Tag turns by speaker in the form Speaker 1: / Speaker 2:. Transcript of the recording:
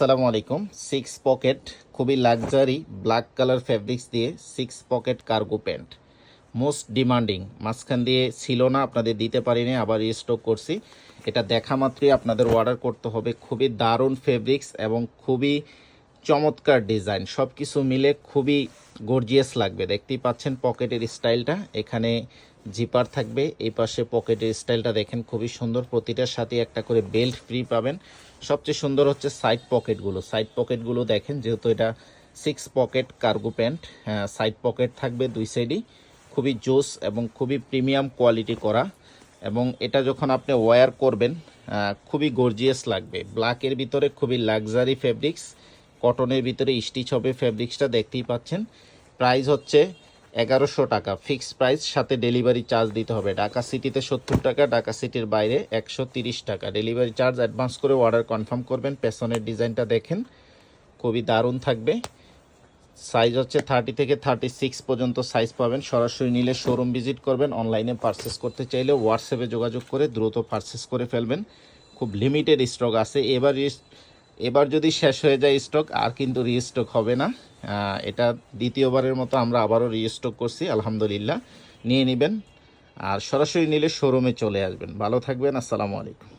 Speaker 1: আসসালামু আলাইকুম। 6 পকেট খুবই লাক্সারি ব্ল্যাক কালার ফেব্রিক্স দিয়ে 6 pocket cargo pant, most demanding. মাঝখান দিয়ে ছিল না, আপনাদের দিতে পারিনি, আবার রিস্টক করছি। এটা দেখা মাত্রই আপনাদের অর্ডার করতে হবে। খুবই দারুণ ফেব্রিক্স এবং খুবই চমৎকার ডিজাইন, সব কিছু মিলে খুবই গর্জিয়াস লাগবে। দেখতেই পাচ্ছেন পকেটের স্টাইলটা, এখানে জিপার থাকবে, এই পাশে পকেটের স্টাইলটা দেখেন খুবই সুন্দর। প্রতিটার সাথে একটা করে বেল্ট ফ্রি পাবেন। সবচেয়ে সুন্দর হচ্ছে সাইড পকেটগুলো দেখেন, যেহেতু এটা 6 pocket cargo pant, side pocket থাকবে দুই সাইডই। খুবই জোস এবং খুবই প্রিমিয়াম কোয়ালিটি করা, এবং এটা যখন আপনি ওয়্যার করবেন খুবই গর্জিয়াস লাগবে। ব্ল্যাকের ভিতরে খুবই লাক্সারি ফেব্রিক্স, কটনের ভিতরে স্টিচ হবে ফেব্রিক্সটা, দেখতেই পাচ্ছেন। প্রাইস হচ্ছে 1100 টাকা ফিক্সড প্রাইস, সাথে ডেলিভারি চার্জ দিতে হবে। ঢাকা সিটিতে 70 টাকা, ঢাকা সিটির বাইরে 130 টাকা ডেলিভারি চার্জ। অ্যাডভান্স করে অর্ডার কনফার্ম করবেন। পেছনের ডিজাইনটা দেখেন, খুবই দারুণ থাকবে। সাইজ হচ্ছে 30 থেকে 36 পর্যন্ত সাইজ পাবেন। সরাসরি নিলে শোরুম ভিজিট করবেন। অনলাইনে পারচেস করতে চাইলে হোয়াটসঅ্যাপে যোগাযোগ করে দ্রুত পারচেস করে ফেলবেন। খুব লিমিটেড স্টক আছে। এবার যদি শেষ হয়ে যায় স্টক, আর কিন্তু রিস্টক হবে না। এটা দ্বিতীয়বারের মতো আমরা আবারও রিস্টক করছি, আলহামদুলিল্লাহ। নিয়ে নেবেন, আর সরাসরি নিলে শোরুমে চলে আসবেন। ভালো থাকবেন। আসসালামু আলাইকুম।